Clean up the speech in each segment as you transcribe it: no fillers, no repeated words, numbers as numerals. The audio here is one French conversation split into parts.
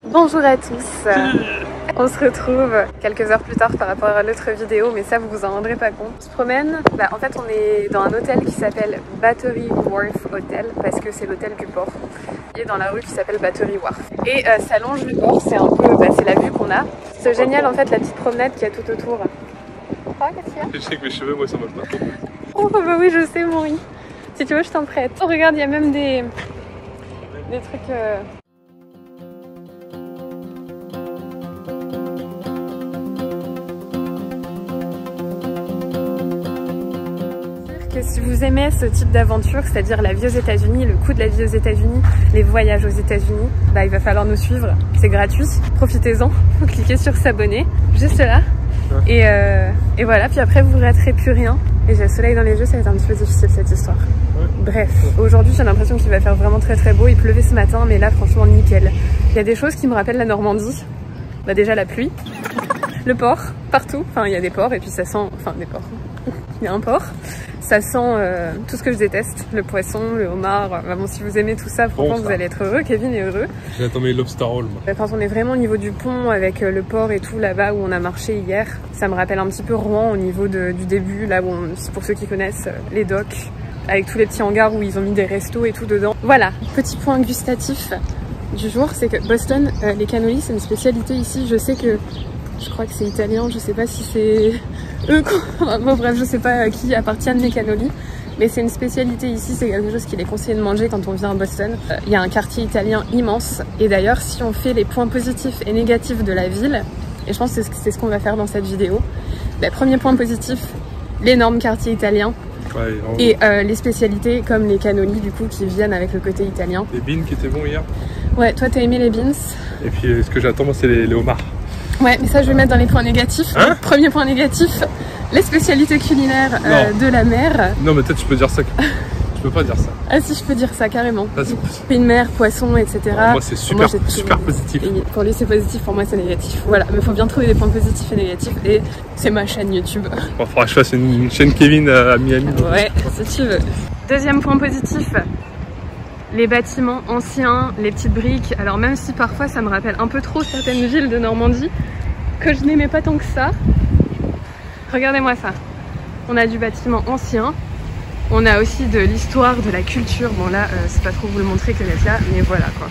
Bonjour à tous. On se retrouve quelques heures plus tard par rapport à l'autre vidéo, mais ça vous vous en rendrez pas compte. On se promène, en fait on est dans un hôtel qui s'appelle Battery Wharf Hotel parce que c'est l'hôtel du port. Il est dans la rue qui s'appelle Battery Wharf. Et ça longe le port, c'est un peu, c'est la vue qu'on a. C'est génial en fait la petite promenade qu'il y a tout autour. Ah, qu'est-ce qu'il y a? Je sais que mes cheveux, moi ça marche pas. Oh bah oui, je sais Maury. Si tu veux, je t'en prête. Oh regarde, il y a même des trucs... que si vous aimez ce type d'aventure, c'est-à-dire la vie aux États-Unis, le coût de la vie aux États-Unis, les voyages aux États-Unis, il va falloir nous suivre. C'est gratuit, profitez-en. Vous cliquez sur s'abonner, juste là. Et voilà, puis après vous ne raterez plus rien. Et j'ai le soleil dans les yeux, ça va être un petit peu difficile cette histoire. Bref, aujourd'hui j'ai l'impression qu'il va faire vraiment très très beau. Il pleuvait ce matin, mais là franchement nickel. Il y a des choses qui me rappellent la Normandie. Déjà la pluie, le port, partout. Enfin il y a des ports et puis ça sent... Enfin des ports. Il y a un port. Ça sent tout ce que je déteste, le poisson, le homard. Bon, si vous aimez tout ça, franchement, vous allez être heureux. Kevin est heureux. J'attends mes lobster rolls. Quand on est vraiment au niveau du pont avec le port et tout là-bas où on a marché hier, ça me rappelle un petit peu Rouen au niveau du début, là où pour ceux qui connaissent les docks, avec tous les petits hangars où ils ont mis des restos et tout dedans. Voilà, petit point gustatif du jour, c'est que Boston, les cannolis, c'est une spécialité ici. Je sais que je crois que c'est italien, je sais pas si c'est eux quoi. Bon bref, je sais pas à qui appartiennent les cannolis, mais c'est une spécialité ici, c'est quelque chose qu'il est conseillé de manger quand on vient à Boston. Il y a un quartier italien immense, et d'ailleurs si on fait les points positifs et négatifs de la ville, et je pense que c'est ce qu'on va faire dans cette vidéo, premier point positif, l'énorme quartier italien. Ouais, et les spécialités comme les cannolis du coup qui viennent avec le côté italien. Les beans qui étaient bons hier. Ouais, toi t'as aimé les beans. Et puis ce que j'attends moi c'est les homards. Ouais, mais ça je vais mettre dans les points négatifs. Hein? Premier point négatif, les spécialités culinaires de la mer. Non mais peut-être tu peux dire ça. Je peux pas dire ça. Ah si, je peux dire ça carrément. Vas-y. Fruits de mer, poissons, etc. Moi c'est super, super positif. Et pour lui c'est positif, pour moi c'est négatif. Voilà, mais il faut bien trouver des points positifs et négatifs. Et c'est ma chaîne YouTube. Bon, faudra que je fasse une chaîne Kevin à Miami. Ouais, si tu veux. Deuxième point positif, les bâtiments anciens, les petites briques. Alors même si parfois ça me rappelle un peu trop certaines villes de Normandie, que je n'aimais pas tant que ça. Regardez-moi ça. On a du bâtiment ancien. On a aussi de l'histoire, de la culture. Bon là, c'est pas trop vous le montrer que d'être là, mais voilà quoi.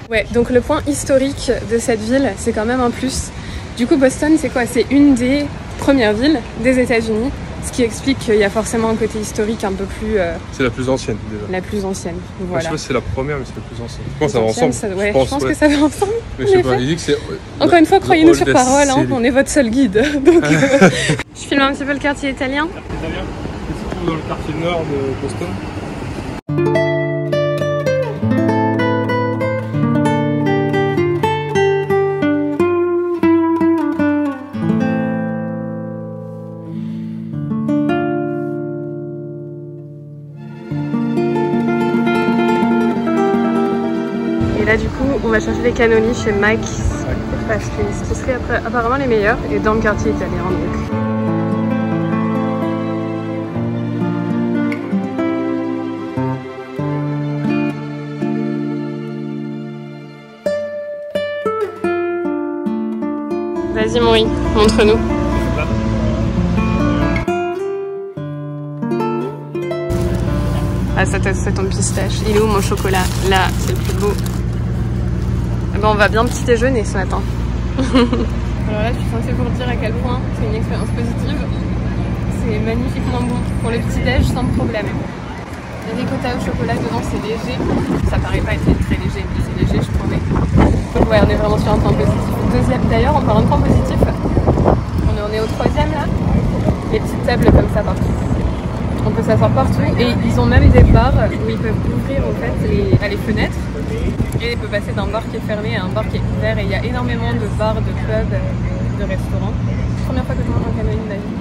Ouais, donc le point historique de cette ville, c'est quand même un plus. Du coup, Boston, c'est quoi? C'est une des premières villes des États-Unis. Ce qui explique qu'il y a forcément un côté historique un peu plus... C'est la plus ancienne déjà. La plus ancienne, voilà. Moi, je sais pas si c'est la première, mais c'est la plus ancienne. Je pense que ça va ensemble. Ouais, je pense que ça va ensemble. Mais je sais pas, il dit que c'est... Encore une fois, croyez-nous sur parole, hein, on est votre seul guide. Donc, je filme un petit peu le quartier italien. Quartier italien, qui se trouve dans le quartier nord de Boston. Et là du coup on va chercher les cannolis chez Mike's parce que ce serait apparemment les meilleurs et dans le quartier italien donc. Vas-y Maury, montre-nous. Ah ça c'est ton pistache. Il est où mon chocolat? Là, c'est le plus beau. Bon, on va bien petit déjeuner ce matin. Alors là, je suis censée vous dire à quel point c'est une expérience positive. C'est magnifiquement bon. Pour le petit déj, sans problème. Il y a des ricotta au chocolat dedans, c'est léger. Ça paraît pas être très léger, mais c'est léger, je promets. Donc ouais, on est vraiment sur un point positif. Deuxième, d'ailleurs, on parle d'un point positif. On est au troisième là. Les petites tables comme ça partout. On peut s'asseoir partout et ils ont même des bars où ils peuvent ouvrir en fait les fenêtres et ils peuvent passer d'un bar qui est fermé à un bar qui est ouvert et il y a énormément de bars, de pubs, de restaurants. Première fois que je mange un cannoli de ma vie.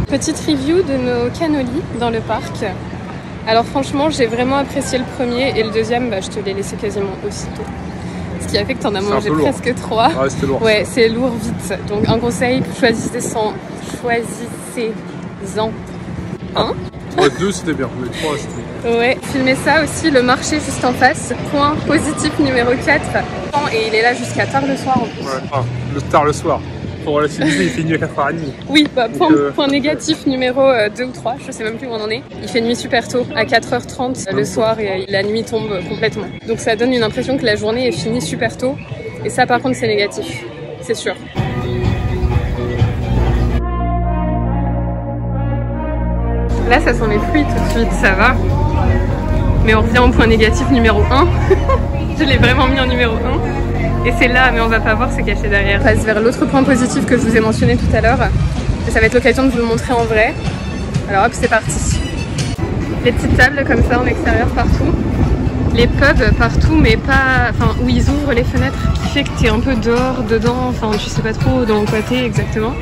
Petite review de nos cannolis dans le parc. Alors franchement j'ai vraiment apprécié le premier et le deuxième je te l'ai laissé quasiment aussitôt. Ce qui a fait que t'en as mangé presque 3. Ah ouais, c'était lourd. Ouais, c'est lourd vite. Donc un conseil, choisissez-en un Ouais, 2 c'était bien, mais 3 c'était... Ouais, filmer ça aussi, le marché juste en face. Point positif numéro 4. Et il est là jusqu'à tard le soir en plus. Ouais, ah, tard le soir. Pour relativiser, il fait nuit à 4h30. Oui, bah, point négatif numéro 2 ou 3, je sais même plus où on en est. Il fait nuit super tôt, à 4h30 le soir et la nuit tombe complètement. Donc ça donne une impression que la journée est finie super tôt. Et ça par contre c'est négatif, c'est sûr. Là ça sent les fruits tout de suite, ça va. Mais on revient au point négatif numéro 1. Je l'ai vraiment mis en numéro 1. Et c'est là, mais on va pas voir, c'est caché derrière. On passe vers l'autre point positif que je vous ai mentionné tout à l'heure. Et ça va être l'occasion de vous le montrer en vrai. Alors hop, c'est parti. Les petites tables comme ça en extérieur partout. Les pubs partout, mais pas... Enfin, où ils ouvrent les fenêtres, qui fait que t'es un peu dehors, dedans, enfin tu sais pas trop dans quoi t'es exactement.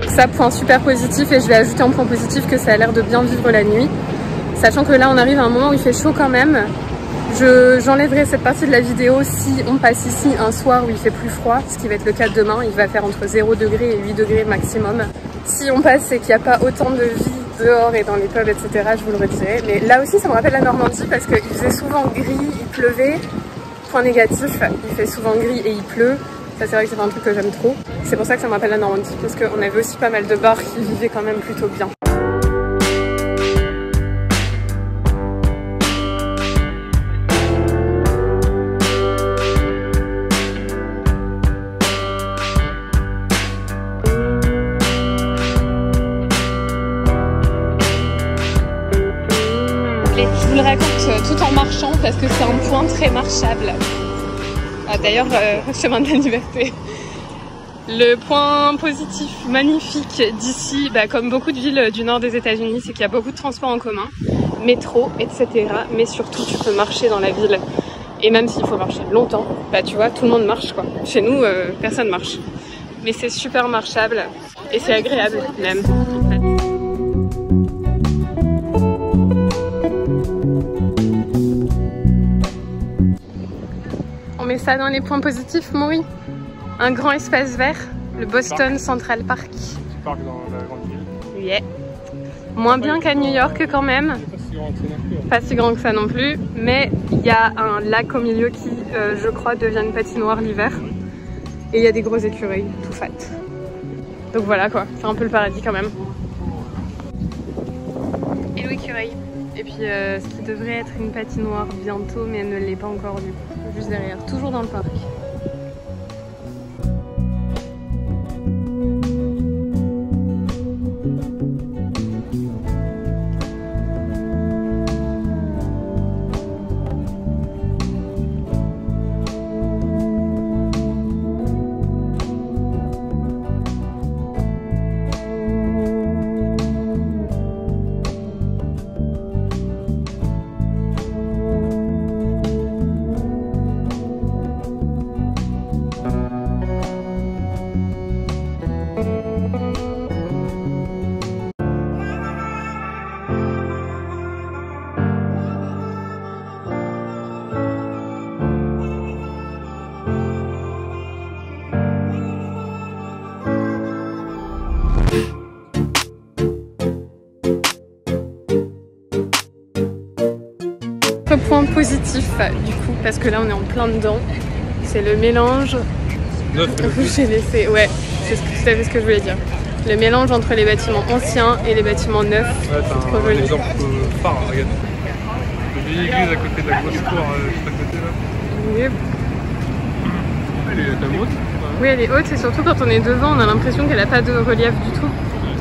Ça, point super positif, et je vais ajouter en point positif que ça a l'air de bien vivre la nuit. Sachant que là on arrive à un moment où il fait chaud quand même. J'enlèverai cette partie de la vidéo si on passe ici un soir où il fait plus froid, ce qui va être le cas demain. Il va faire entre 0 degrés et 8 degrés maximum. Si on passe et qu'il n'y a pas autant de vie dehors et dans les pubs, etc., je vous le redirai. Mais là aussi ça me rappelle la Normandie parce qu'il faisait souvent gris, il pleuvait. Point négatif, il fait souvent gris et il pleut. Ça c'est vrai que c'est un truc que j'aime trop. C'est pour ça que ça me rappelle la Normandie, parce qu'on avait aussi pas mal de bars qui vivaient quand même plutôt bien. Je vous le raconte tout en marchant parce que c'est un point très marchable. Ah, d'ailleurs, chemin de la liberté. Le point positif magnifique d'ici, comme beaucoup de villes du nord des États-Unis, c'est qu'il y a beaucoup de transports en commun, métro, etc. Mais surtout, tu peux marcher dans la ville. Et même s'il faut marcher longtemps, tu vois, tout le monde marche quoi. Chez nous, personne marche. Mais c'est super marchable et c'est agréable même. En fait. On met ça dans les points positifs, Maury. Un grand espace vert, le Boston Central Park. Petit parc dans la grande ville. Yeah. Moins bien qu'à New York quand même. Pas si grand que ça non plus. Mais il y a un lac au milieu qui, je crois, devient une patinoire l'hiver. Et il y a des gros écureuils, tout fat. Donc voilà quoi, c'est un peu le paradis quand même. Et l'écureuil. Et puis ce qui devrait être une patinoire bientôt, mais elle ne l'est pas encore du coup. Juste derrière, toujours dans le parc. Point positif du coup, parce que là on est en plein dedans, c'est le mélange. J'ai laissé, ouais, c'est tout à fait ce que je voulais dire. Le mélange entre les bâtiments anciens et les bâtiments neufs. Ouais, t'as un exemple phare, regarde. La vieille église à côté de la grosse cour juste à côté là. Yep. Elle est haute. Oui, elle est haute et surtout quand on est devant, on a l'impression qu'elle n'a pas de relief du tout.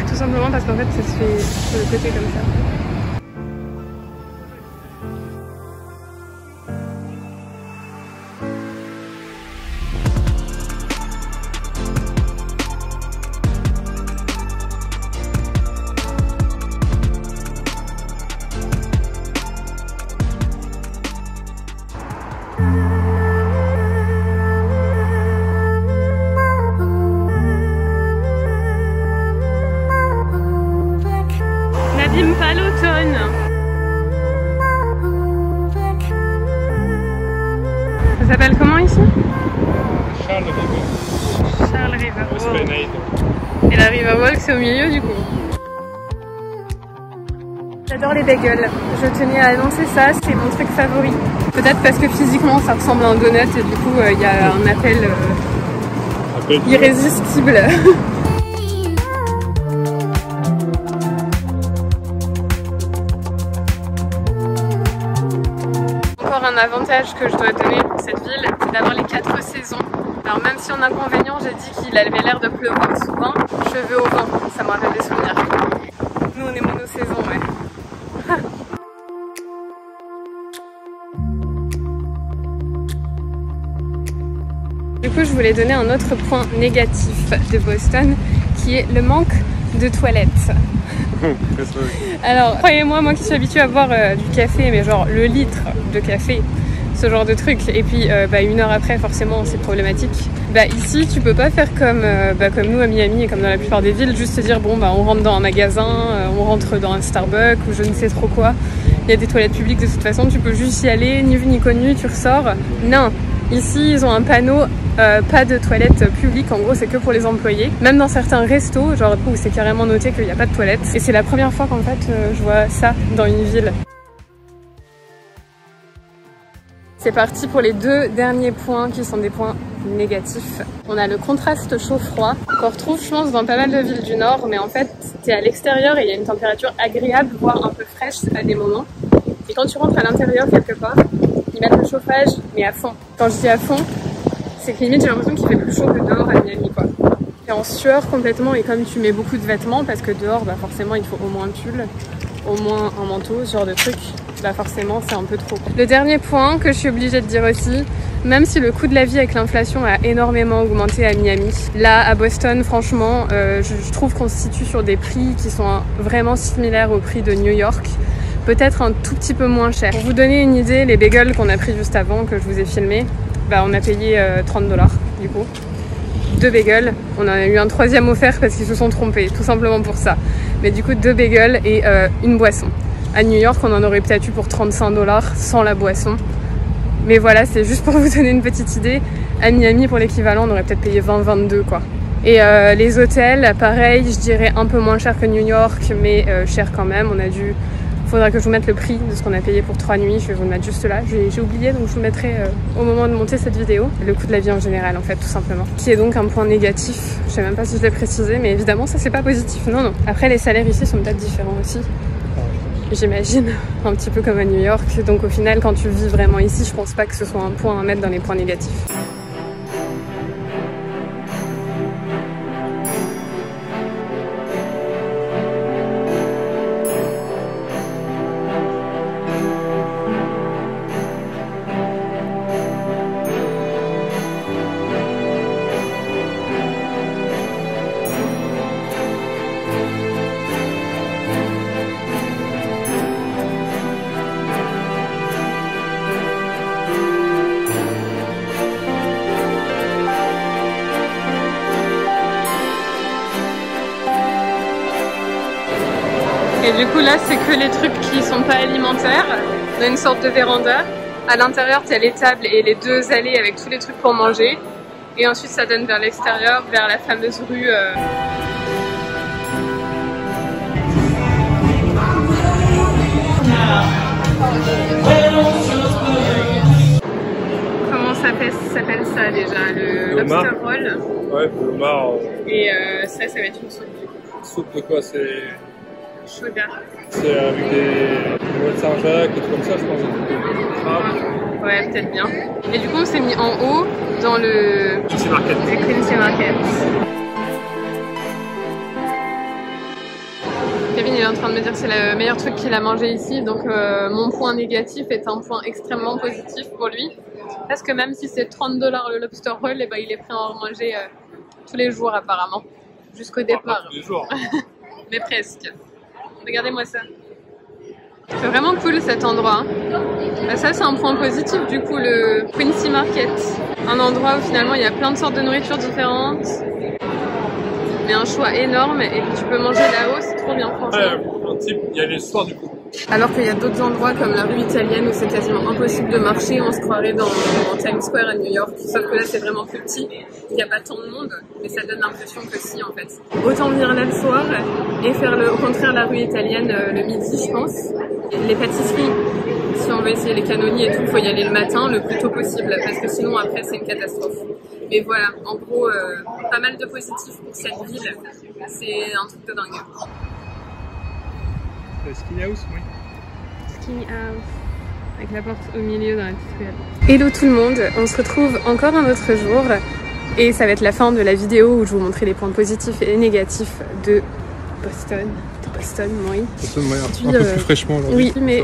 Tout simplement parce qu'en fait ça se fait sur le côté comme ça. s'appelle comment ici? Charles River. Charles River. Esplanade. Et la River Walk c'est au milieu du coup. J'adore les bagels. Je tenais à annoncer ça, c'est mon truc favori. Peut-être parce que physiquement ça ressemble à un donut et du coup il y a un appel irrésistible. Encore un avantage que je dois donner pour cette ville, c'est d'avoir les 4 saisons. Alors même si en inconvénient j'ai dit qu'il avait l'air de pleuvoir souvent, cheveux au vent, ça me rappelle des souvenirs. Nous on est mono-saison, ouais. Du coup je voulais donner un autre point négatif de Boston qui est le manque de toilettes. Alors croyez-moi, moi qui suis habituée à boire du café, mais genre le litre de café, ce genre de truc, et puis 1 heure après forcément c'est problématique. Ici tu peux pas faire comme nous à Miami et comme dans la plupart des villes, juste te dire bon on rentre dans un magasin, on rentre dans un Starbucks ou je ne sais trop quoi. Il y a des toilettes publiques de toute façon, tu peux juste y aller, ni vu ni connu, tu ressors. Non, ici ils ont un panneau pas de toilettes publiques, en gros c'est que pour les employés. Même dans certains restos, genre où c'est carrément noté qu'il n'y a pas de toilettes. Et c'est la première fois qu'en fait je vois ça dans une ville. C'est parti pour les 2 derniers points qui sont des points négatifs. On a le contraste chaud-froid qu'on retrouve je pense dans pas mal de villes du nord, mais en fait t'es à l'extérieur et il y a une température agréable, voire un peu fraîche à des moments. Et quand tu rentres à l'intérieur quelque part, ils mettent le chauffage mais à fond. Quand je dis à fond, c'est que limite j'ai l'impression qu'il fait plus chaud que dehors à Miami quoi. T'es en sueur complètement et comme tu mets beaucoup de vêtements, parce que dehors forcément il faut au moins un pull, au moins un manteau, ce genre de truc, forcément c'est un peu trop. Le dernier point que je suis obligée de dire aussi, même si le coût de la vie avec l'inflation a énormément augmenté à Miami, là à Boston franchement je trouve qu'on se situe sur des prix qui sont vraiment similaires au prix de New York, peut-être un tout petit peu moins cher. Pour vous donner une idée, les bagels qu'on a pris juste avant, que je vous ai filmé, on a payé 30 $ du coup. 2 bagels, on en a eu un 3e offert parce qu'ils se sont trompés, tout simplement pour ça. Mais du coup 2 bagels et une boisson. À New York on en aurait peut-être eu pour 35 $ sans la boisson. Mais voilà, c'est juste pour vous donner une petite idée. À Miami pour l'équivalent on aurait peut-être payé 20-22 quoi. Et les hôtels, pareil, je dirais un peu moins cher que New York, mais cher quand même. On a dû... Faudra que je vous mette le prix de ce qu'on a payé pour 3 nuits, je vais vous le mettre juste là, j'ai oublié donc je vous le mettrai au moment de monter cette vidéo. Le coût de la vie en général en fait, tout simplement. Qui est donc un point négatif, je sais même pas si je l'ai précisé, mais évidemment ça c'est pas positif, non. Après les salaires ici sont peut-être différents aussi, j'imagine, un petit peu comme à New York, donc au final quand tu vis vraiment ici, je pense pas que ce soit un point à mettre dans les points négatifs. Et du coup là c'est que les trucs qui sont pas alimentaires. On a une sorte de véranda. À l'intérieur tu as les tables et les 2 allées avec tous les trucs pour manger. Et ensuite ça donne vers l'extérieur, vers la fameuse rue. Comment s'appelle ça déjà? Le lobster roll. Ouais, le homard. Et ça va être une soupe. Soupe de quoi? C'est... Chauda. C'est avec des noix de Saint-Jacques et tout comme ça, je pense. Ouais, peut-être bien. Et du coup, on s'est mis en haut dans le Quincy Market. Quincy Market. Kevin il est en train de me dire que c'est le meilleur truc qu'il a mangé ici, donc mon point négatif est un point extrêmement positif pour lui. Parce que même si c'est 30 $ le lobster roll, et il est prêt à en manger tous les jours apparemment. Jusqu'au départ. Tous les jours. Mais presque. Regardez-moi ça. C'est vraiment cool cet endroit. Ça c'est un point positif du coup, le Quincy Market. Un endroit où finalement il y a plein de sortes de nourriture différentes. Mais un choix énorme et que tu peux manger là-haut, c'est trop bien franchement. Ouais, un type, il y a les soirs du coup. Alors qu'il y a d'autres endroits comme la rue italienne où c'est quasiment impossible de marcher, on se croirait dans Times Square à New York. Sauf que là c'est vraiment plus petit, il n'y a pas tant de monde, mais ça donne l'impression que si en fait. Autant venir là le soir et faire au contraire la rue italienne le midi je pense. Les pâtisseries, si on veut essayer les cannolis et tout, il faut y aller le matin le plus tôt possible parce que sinon après c'est une catastrophe. Mais voilà, en gros, pas mal de positifs pour cette ville, c'est un truc de dingue. Le Skinny House, oui. Skinny House, avec la porte au milieu dans la petite ruelle. Hello tout le monde, on se retrouve encore un autre jour et ça va être la fin de la vidéo où je vous montrerai les points positifs et négatifs de Boston. Boston, oui. Boston, ouais, un peu plus fraîchement aujourd'hui. Oui, mais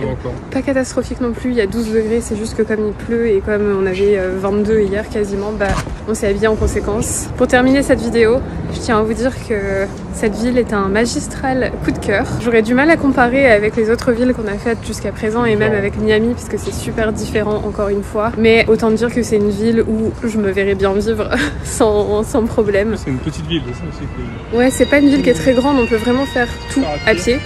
pas catastrophique non plus. Il y a 12 degrés, c'est juste que comme il pleut et comme on avait 22 hier quasiment, bah on s'est habillé en conséquence. Pour terminer cette vidéo, je tiens à vous dire que cette ville est un magistral coup de cœur. J'aurais du mal à comparer avec les autres villes qu'on a faites jusqu'à présent et même avec Miami puisque c'est super différent encore une fois. Mais autant dire que c'est une ville où je me verrais bien vivre sans problème. C'est une petite ville, ça aussi. Ouais, c'est pas une ville qui est très grande, on peut vraiment faire tout à pied.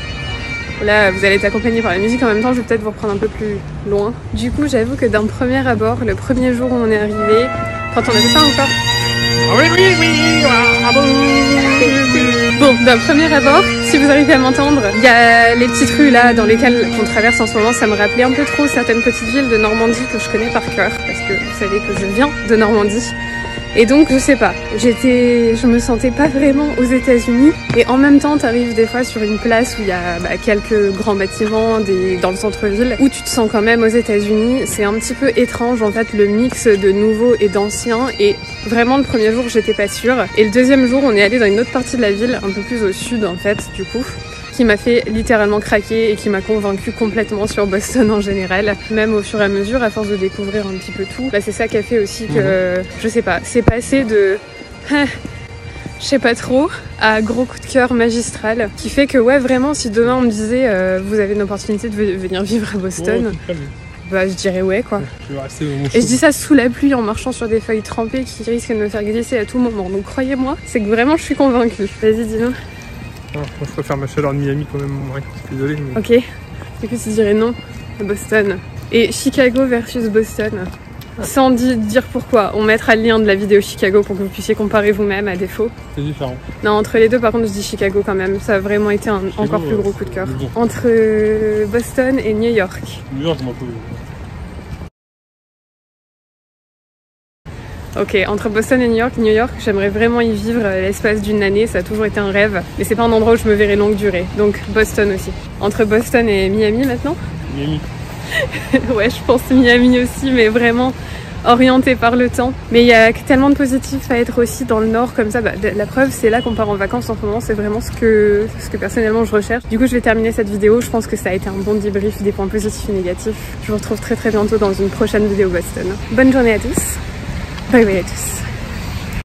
Là, vous allez être accompagné par la musique en même temps, je vais peut-être vous reprendre un peu plus loin. Du coup, j'avoue que d'un premier abord, le premier jour où on est arrivé, quand on n'avait pas encore... Bon, d'un premier abord, si vous arrivez à m'entendre, il y a les petites rues là dans lesquelles on traverse en ce moment, ça me rappelait un peu trop certaines petites villes de Normandie que je connais par cœur, parce que vous savez que je viens de Normandie. Et donc, je sais pas, je me sentais pas vraiment aux États-Unis. Et en même temps, t'arrives des fois sur une place où il y a quelques grands bâtiments dans le centre-ville, où tu te sens quand même aux États-Unis. C'est un petit peu étrange, en fait, le mix de nouveau et d'ancien. Et vraiment, le premier jour, j'étais pas sûre. Et le deuxième jour, on est allé dans une autre partie de la ville, un peu plus au sud, en fait, du coup, qui m'a fait littéralement craquer et qui m'a convaincue complètement sur Boston en général. Même au fur et à mesure, à force de découvrir un petit peu tout, c'est ça qui a fait aussi que, je sais pas, c'est passé de... je sais pas trop, à gros coup de cœur magistral, qui fait que ouais, vraiment, si demain on me disait vous avez une opportunité de venir vivre à Boston, bah je dirais ouais quoi. Et je dis ça sous la pluie en marchant sur des feuilles trempées qui risquent de me faire glisser à tout moment. Donc croyez-moi, c'est que vraiment je suis convaincue. Vas-y, dis-nous. Moi je préfère ma chaleur de Miami quand même, ouais, désolé. Mais... Ok, du coup tu dirais non à Boston. Et Chicago versus Boston. Sans dire pourquoi, on mettra le lien de la vidéo Chicago pour que vous puissiez comparer vous-même à défaut. C'est différent. Non, entre les deux par contre je dis Chicago quand même, ça a vraiment été un encore plus gros coup de cœur. Bon. Entre Boston et New York. New York, moi, Ok, entre Boston et New York, j'aimerais vraiment y vivre l'espace d'une année, ça a toujours été un rêve, mais c'est pas un endroit où je me verrais longue durée, donc Boston aussi. Entre Boston et Miami maintenant? Miami. Ouais, je pense Miami aussi, mais vraiment orienté par le temps. Mais il y a tellement de positifs à être aussi dans le nord comme ça. La preuve, c'est là qu'on part en vacances en ce moment, c'est vraiment ce que personnellement je recherche. Du coup, je vais terminer cette vidéo. Je pense que ça a été un bon débrief des points positifs et négatifs. Je vous retrouve très bientôt dans une prochaine vidéo Boston. Bonne journée à tous. Bye bye à tous.